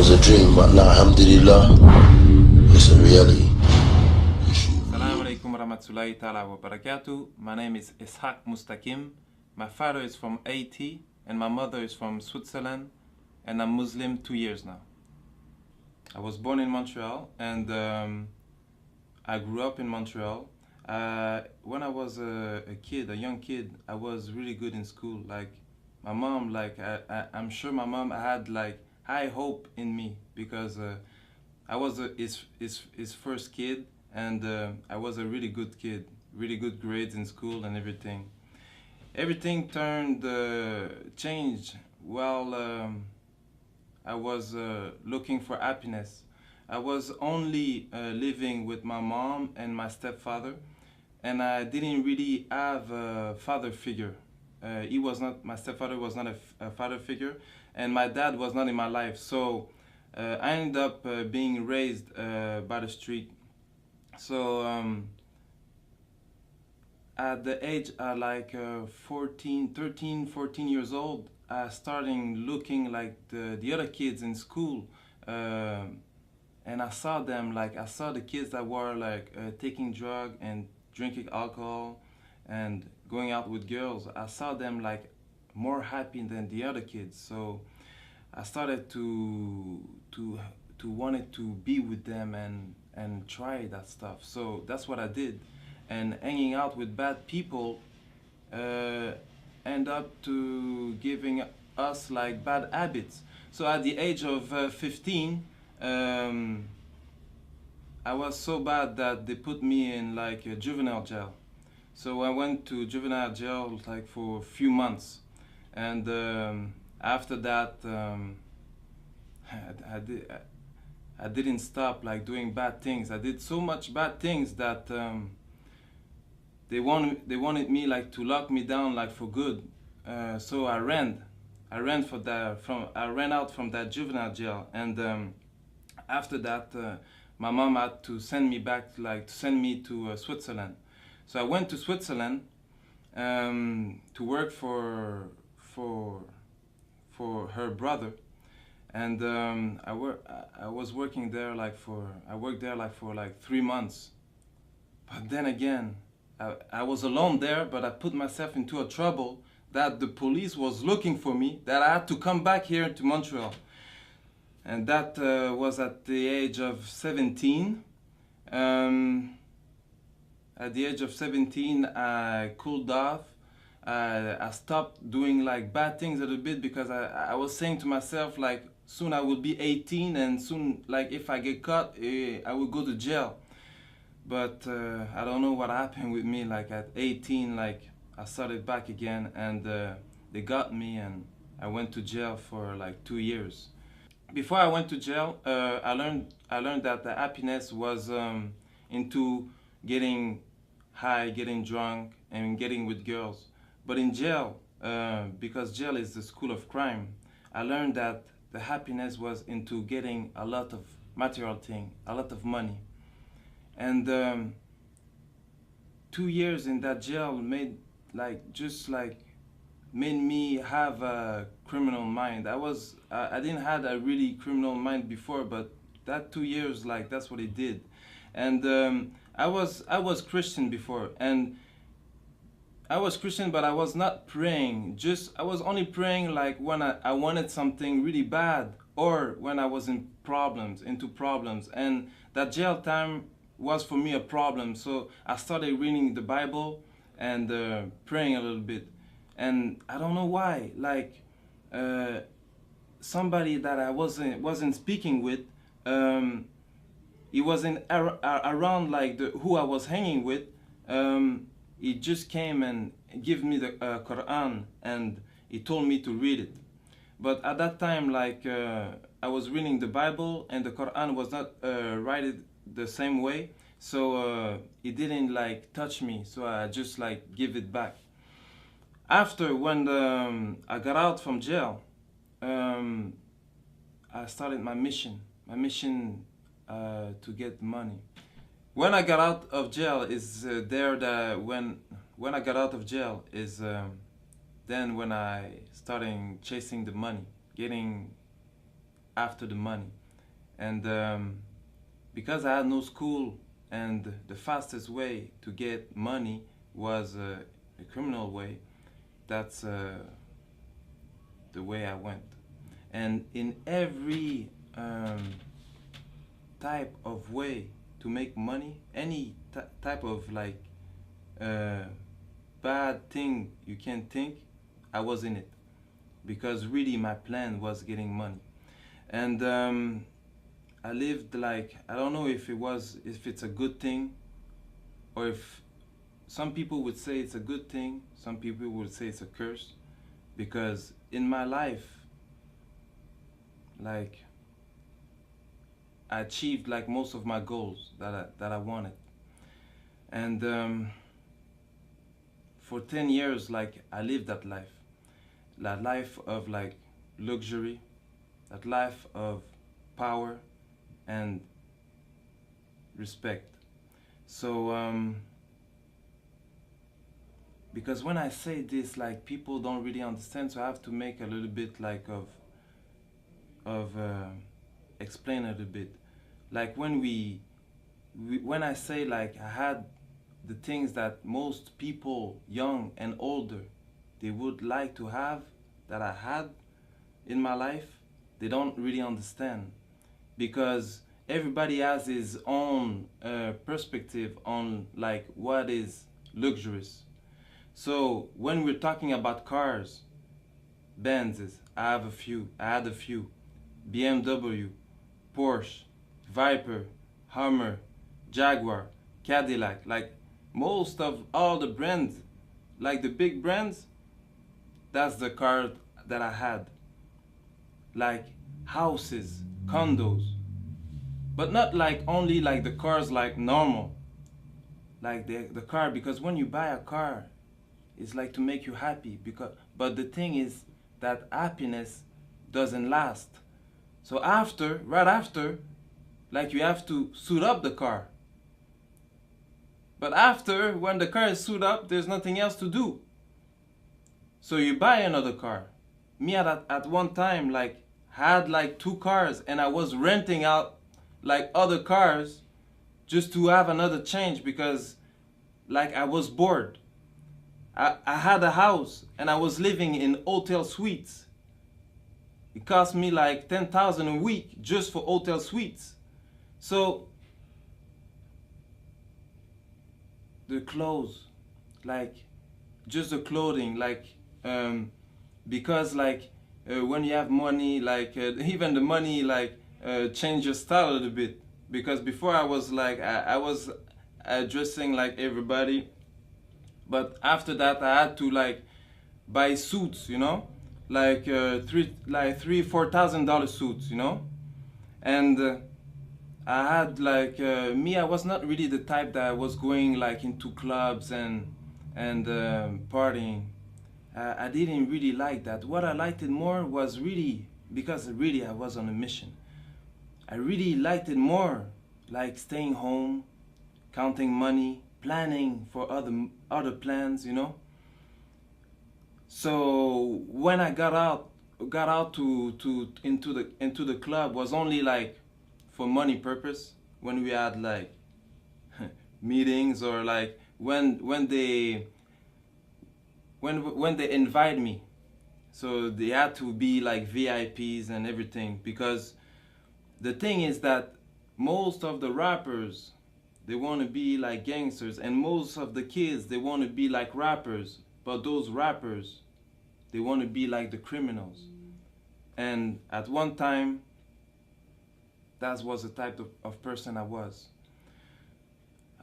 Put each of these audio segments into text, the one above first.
was a dream, but now, alhamdulillah, it's a reality. Assalamu alaikum warahmatullahi ta'ala wa barakatuh. My name is Ishaq Mustaqim. My father is from Haiti and my mother is from Switzerland, and I'm Muslim 2 years now. I was born in Montreal and I grew up in Montreal. When I was a young kid, I was really good in school. Like my mom, I'm sure my mom had like high hope in me because I was his first kid, and I was a really good kid, really good grades in school and everything. Everything changed while I was looking for happiness. I was only living with my mom and my stepfather, and I didn't really have a father figure. My stepfather was not a father figure, and my dad was not in my life. So I ended up being raised by the street. So at the age of like 13, 14 years old, I started looking like the other kids in school, and I saw them, like I saw the kids that were like taking drugs and drinking alcohol and going out with girls. I saw them like more happy than the other kids. So I started to wanted to be with them and try that stuff. So that's what I did. And hanging out with bad people end up to giving us like bad habits. So at the age of 15, I was so bad that they put me in like a juvenile jail. So I went to juvenile jail like for a few months, and after that I didn't stop like doing bad things. I did so much bad things that they wanted me like to lock me down like for good. So I ran out from that juvenile jail, and after that my mom had to send me back, to send me to Switzerland. So I went to Switzerland to work for her brother, and I worked there like for 3 months. But then again, I was alone there, but I put myself into a trouble that the police was looking for me, that I had to come back here to Montreal. And that was at the age of 17. At the age of 17, I cooled off. I stopped doing like bad things a little bit because I was saying to myself like soon I will be 18, and soon like if I get caught, I will go to jail. But I don't know what happened with me. Like at 18, like I started back again, and they got me, and I went to jail for like 2 years. Before I went to jail, I learned that the happiness was into getting high, getting drunk, and getting with girls. But in jail, because jail is the school of crime, I learned that the happiness was into getting a lot of material thing, a lot of money. And 2 years in that jail made me have a criminal mind. I didn't have a really criminal mind before, but that 2 years, like that's what it did. And I was Christian before, and I was Christian, but I was not praying. I was only praying like when I wanted something really bad, or when I was into problems. And that jail time was for me a problem. So I started reading the Bible and praying a little bit. And I don't know why, like somebody that I wasn't speaking with, he wasn't around like who I was hanging with. He just came and gave me the Qur'an, and he told me to read it. But at that time, like I was reading the Bible, and the Qur'an was not written the same way, so it didn't like touch me. So I just like give it back. After when I got out from jail, I started my mission to get money. When I got out of jail when I got out of jail is then when I started chasing the money, getting after the money. And because I had no school and the fastest way to get money was a criminal way, that's the way I went. And in every type of way to make money, any type of like bad thing you can think, I was in it, because really my plan was getting money. And I lived like, I don't know if it's a good thing, or if some people would say it's a good thing, some people would say it's a curse, because in my life, like, I achieved like most of my goals that I wanted. And for 10 years, like, I lived that life of like luxury, that life of power and respect. So because when I say this, like, people don't really understand, so I have to make a little bit like of explain a little bit. Like when I say like I had the things that most people, young and older, they would like to have, that I had in my life, they don't really understand, because everybody has his own perspective on like what is luxurious. So when we're talking about cars, Benzes, I had a few, BMW, Porsche, Viper, Hummer, Jaguar, Cadillac, like most of all the brands, like the big brands, that's the car that I had. Like houses, condos, but not like only like the cars like normal, like the car, because when you buy a car, it's like to make you happy, but the thing is that happiness doesn't last. So right after, like, you have to suit up the car. But after, when the car is suited up, there's nothing else to do. So you buy another car. Me at one time, like, had like 2 cars, and I was renting out like other cars just to have another change, because like I was bored. I had a house and I was living in hotel suites. It cost me like 10,000 a week just for hotel suites. So the clothes, like just the clothing, like because like when you have money, like even the money like change your style a little bit. Because before I was like I was dressing like everybody, but after that I had to like buy suits, you know, like $3,000-4,000 suits, you know. And I had like me, I was not really the type that was going like into clubs and partying. I didn't really like that. What I liked it more was really, because really I was on a mission, I really liked it more like staying home, counting money, planning for other plans, you know. So when I got out into the club, was only like for money purpose, when we had like meetings, or like when they invite me. So they had to be like VIPs and everything, because the thing is that most of the rappers, they want to be like gangsters, and most of the kids, they want to be like rappers, but those rappers, they want to be like the criminals. And at one time, that was the type of person I was.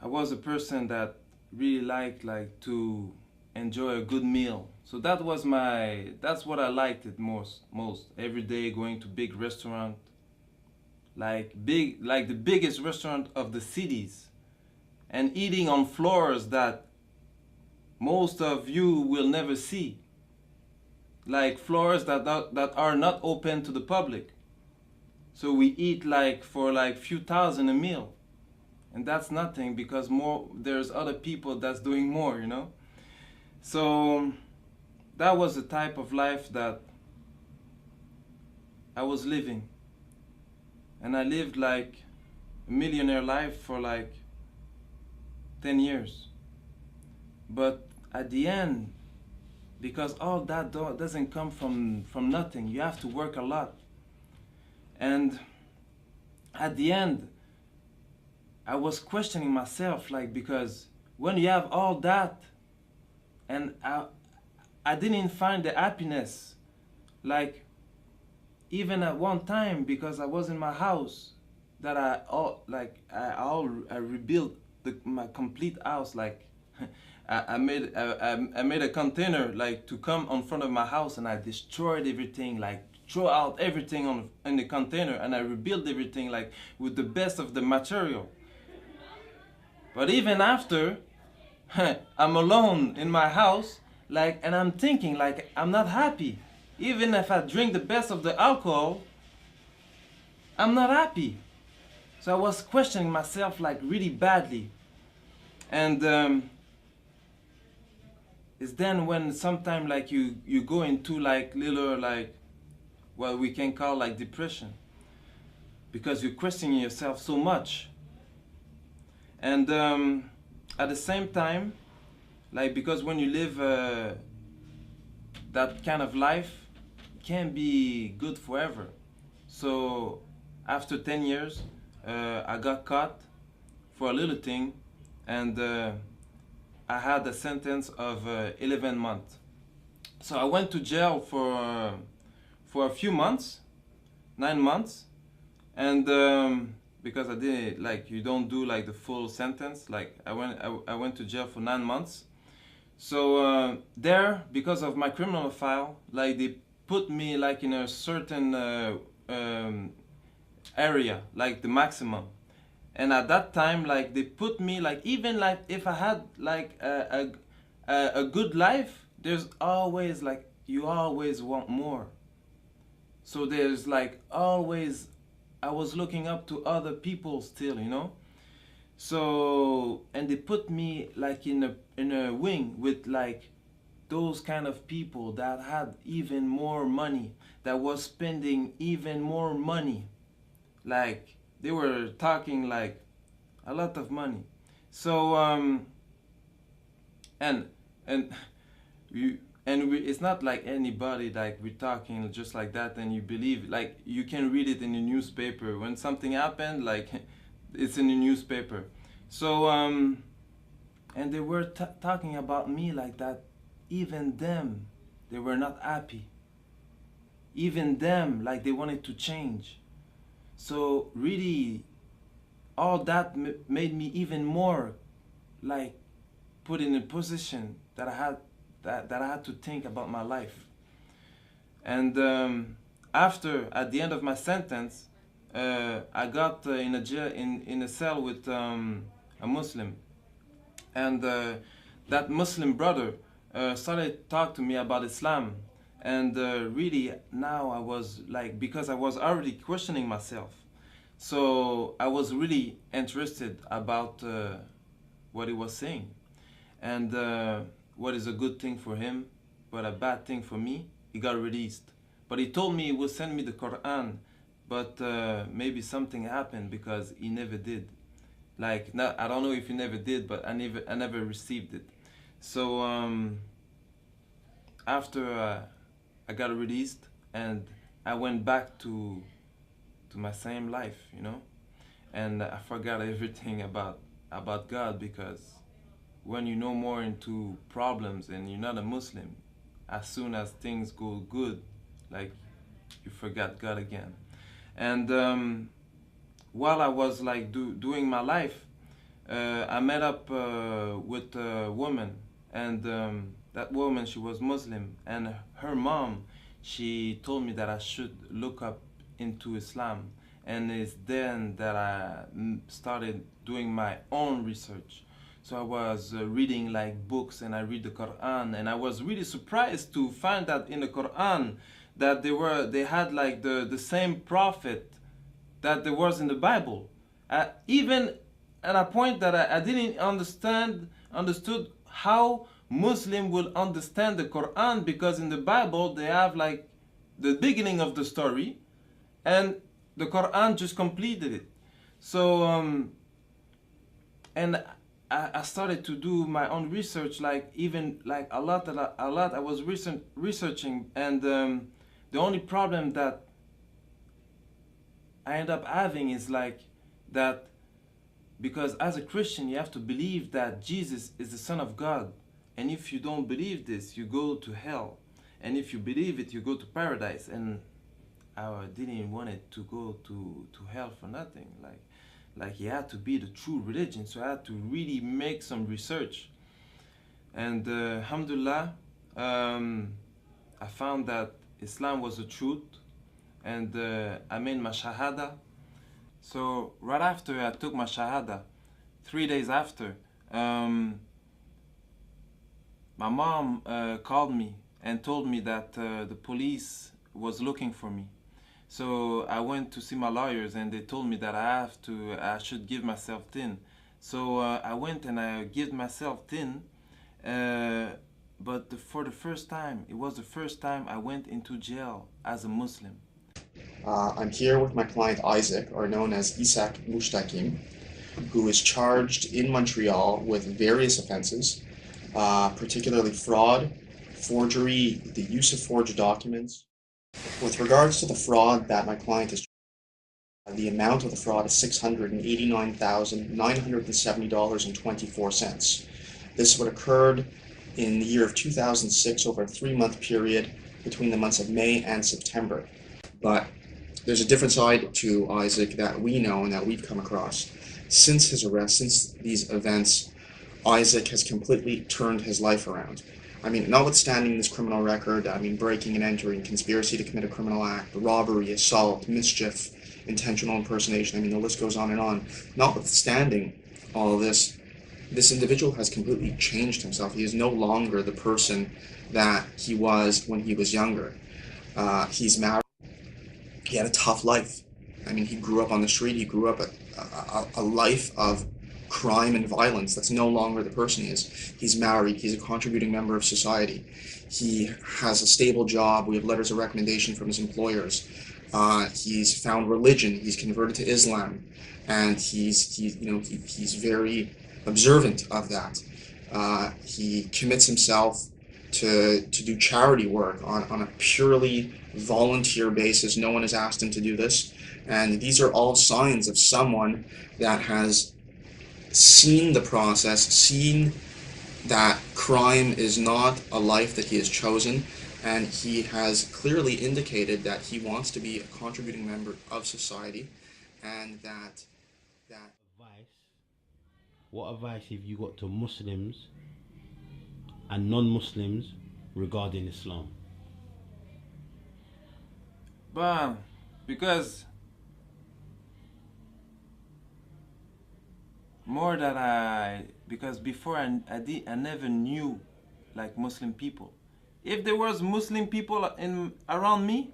I was a person that really liked like to enjoy a good meal. So that's what I liked it most. Every day going to big restaurant, like the biggest restaurant of the cities, and eating on floors that most of you will never see, like floors that are not open to the public. So we eat like for like few thousand a meal, and that's nothing, because there's other people that's doing more, you know. So that was the type of life that I was living. and I lived like a millionaire life for like 10 years. But at the end, because all that doesn't come from nothing, you have to work a lot. And at the end, I was questioning myself, like, because when you have all that, and I didn't find the happiness, like, even at one time, because I was in my house, that I rebuilt my complete house, like, I made a container, like, to come in front of my house, and I destroyed everything, like, throw out everything in the container, and I rebuilt everything, like, with the best of the material. But even after, I'm alone in my house, like, and I'm thinking, like, I'm not happy. Even if I drink the best of the alcohol, I'm not happy. So I was questioning myself, like, really badly. And it's then when sometime, like, you go into, like, little, like, what we can call, like, depression, because you're questioning yourself so much. And at the same time, like, because when you live that kind of life, it can't be good forever. So after 10 years, I got caught for a little thing, and I had a sentence of 11 months. So I went to jail for a few months, 9 months, and because I didn't, like, you don't do, like, the full sentence, like, I went to jail for 9 months. So there, because of my criminal file, like, they put me, like, in a certain area, like the maximum. And at that time, like, they put me, like, even, like, if I had, like, a good life, there's always, like, you always want more. So there's, like, always, I was looking up to other people still, you know. So, and they put me, like, in a wing with, like, those kind of people that had even more money, that was spending even more money. Like, they were talking, like, a lot of money. So it's not like anybody, like, we're talking just like that and you believe, like, you can read it in the newspaper when something happened, like, it's in the newspaper. So and they were talking about me like that. Even them, they were not happy. Even them, like, they wanted to change. So really, all that made me even more, like, put in a position that I had that I had to think about my life. And after, at the end of my sentence, I got in a jail, in a cell with a Muslim, and that Muslim brother started to talk to me about Islam. And really, now I was, like, because I was already questioning myself, so I was really interested about what he was saying, and what is a good thing for him, but a bad thing for me. He got released, but he told me he would send me the Qur'an, but maybe something happened, because he never did. Like, no, I don't know if he never did, but I never received it. So after I got released, and I went back to my same life, you know, and I forgot everything about God, because when you know more into problems and you're not a Muslim, as soon as things go good, like, you forgot God again. And while I was, like, doing my life, I met up with a woman, and that woman, she was Muslim, and her mom, she told me that I should look up into Islam. And it's then that I started doing my own research. So I was reading, like, books, and I read the Qur'an, and I was really surprised to find that in the Qur'an that they had, like, the same prophet that there was in the Bible. Even at a point that I didn't understood how Muslim will understand the Quran, because in the Bible they have, like, the beginning of the story, and the Quran just completed it. So and I started to do my own research, like even like a lot I was researching, and the only problem that I end up having is like that, because as a Christian you have to believe that Jesus is the Son of God, and if you don't believe this you go to hell, and if you believe it you go to paradise. And I didn't want it to go to hell for nothing. Like it had to be the true religion, so I had to really make some research. And alhamdulillah, I found that Islam was the truth, and I made my shahada. So right after I took my shahada, 3 days after, my mom called me and told me that the police was looking for me. So I went to see my lawyers, and they told me that I should give myself tin. So I went and I gave myself tin, but for the first time, it was the first time I went into jail as a Muslim. I'm here with my client Isaac, or known as Isak Mushtakim, who is charged in Montreal with various offenses, particularly fraud, forgery, the use of forged documents. With regards to the fraud that my client is, the amount of the fraud is $689,970.24. This would occurred in the year of 2006 over a 3-month period between the months of May and September. But there's a different side to Isaac that we know and that we've come across. Since his arrest, since these events, Isaac has completely turned his life around. I mean, notwithstanding this criminal record, I mean, breaking and entering, conspiracy to commit a criminal act, robbery, assault, mischief, intentional impersonation, I mean, the list goes on and on. Notwithstanding all of this, this individual has completely changed himself. He is no longer the person that he was when he was younger. He's married. He had a tough life. I mean, he grew up on the street. He grew up a life of crime and violence. That's no longer the person he is. He's married. He's a contributing member of society. He has a stable job. We have letters of recommendation from his employers. He's found religion. He's converted to Islam, and he's very observant of that. He commits himself to do charity work on a purely volunteer basis. No one has asked him to do this, and these are all signs of someone that has seen the process, seen that crime is not a life that he has chosen, and he has clearly indicated that he wants to be a contributing member of society, and that what advice have you got to Muslims and non-Muslims regarding Islam? But because before I never knew like Muslim people. If there was Muslim people around me,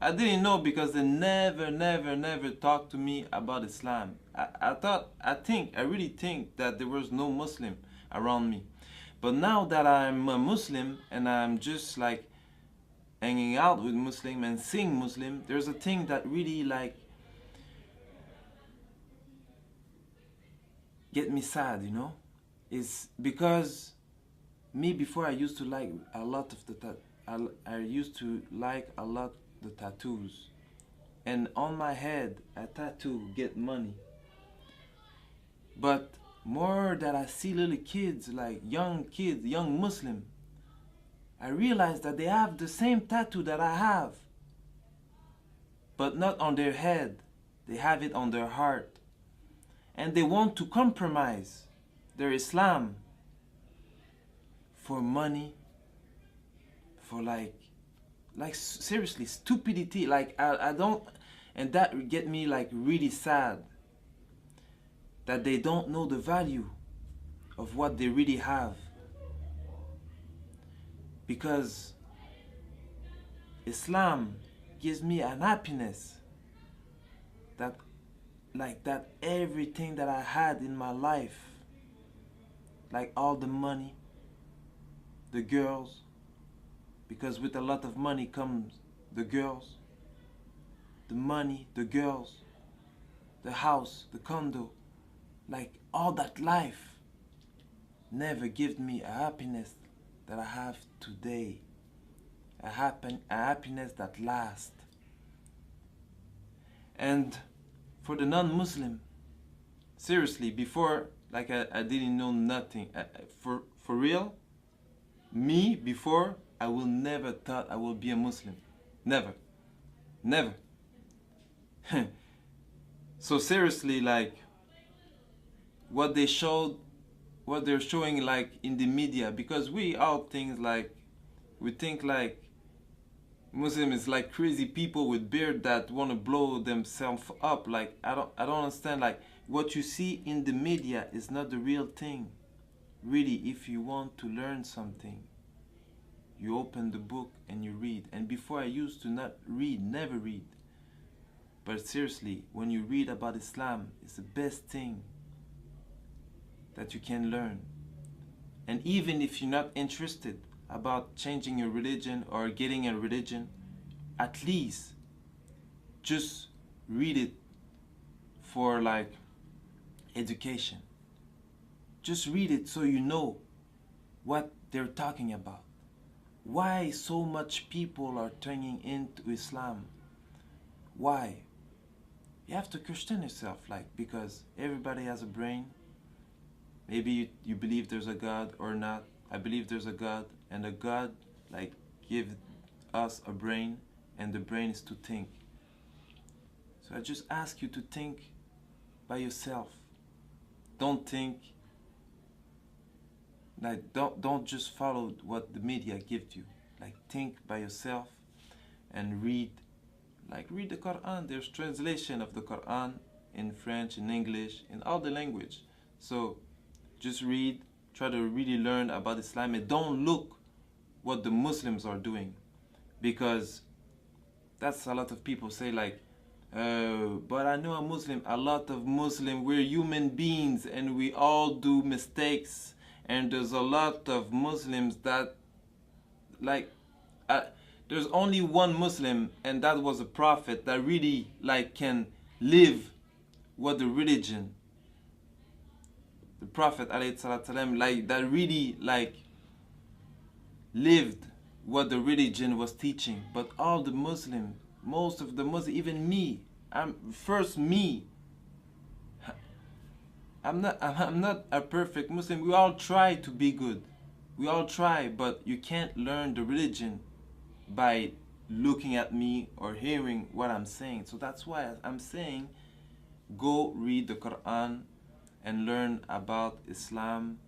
I didn't know, because they never talked to me about Islam. I really think that there was no Muslim around me. But now that I'm a Muslim and I'm just like hanging out with Muslim and seeing Muslim, there's a thing that really like get me sad, you know? Is because me, before I used to like a lot of the tattoos, and on my head a tattoo get money. But more that I see little kids, like young Muslim, I realize that they have the same tattoo that I have, but not on their head. They have it on their heart, and they want to compromise their Islam for money, for like seriously stupidity. Like I don't, and that get me like really sad, that they don't know the value of what they really have. Because Islam gives me an happiness that everything that I had in my life, like all the money, the girls, because with a lot of money comes the girls, the money, the girls, the house, the condo, like all that life never give me a happiness that I have today. A happiness that lasts. And for the non-Muslim, seriously, before, like I didn't know nothing. For real, me, before, I will never thought I will be a Muslim. Never. Never. So seriously, like, what they're showing, like, in the media, because we all things like, we think like Muslim is like crazy people with beard that want to blow themselves up. Like, I don't understand. Like, what you see in the media is not the real thing. Really, if you want to learn something, you open the book and you read. And before, I used to not read, never read. But seriously, when you read about Islam, it's the best thing that you can learn. And even if you're not interested about changing your religion or getting a religion, at least just read it for like education. Just read it so you know what they're talking about. Why so much people are turning into Islam? Why? You have to question yourself, like, because everybody has a brain. Maybe you believe there's a God or not. I believe there's a God, and a God like give us a brain, and the brain is to think. So I just ask you to think by yourself. Don't think like don't just follow what the media gives you. Like, think by yourself and read. Like, read the Qur'an. There's translation of the Qur'an in French, in English, in all the language. So just read. Try to really learn about Islam, and don't look what the Muslims are doing, because that's a lot of people say like, but I know a Muslim. A lot of Muslims, we're human beings and we all do mistakes, and there's a lot of Muslims that like there's only one Muslim, and that was a prophet that really like can live what the religion, the Prophet ﷺ, like that really like lived what the religion was teaching. But all the Muslims, most of the Muslims, even me, I'm not a perfect Muslim. We all try to be good. We all try, but you can't learn the religion by looking at me or hearing what I'm saying. So that's why I'm saying, go read the Quran and learn about Islam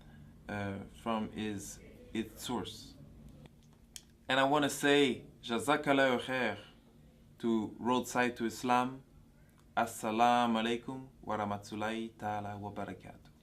from its source. And I want to say JAZZAKALLAHU khair to Roadside to Islam. Assalamu alaikum wa rahmatullahi ta'ala wa barakatuh.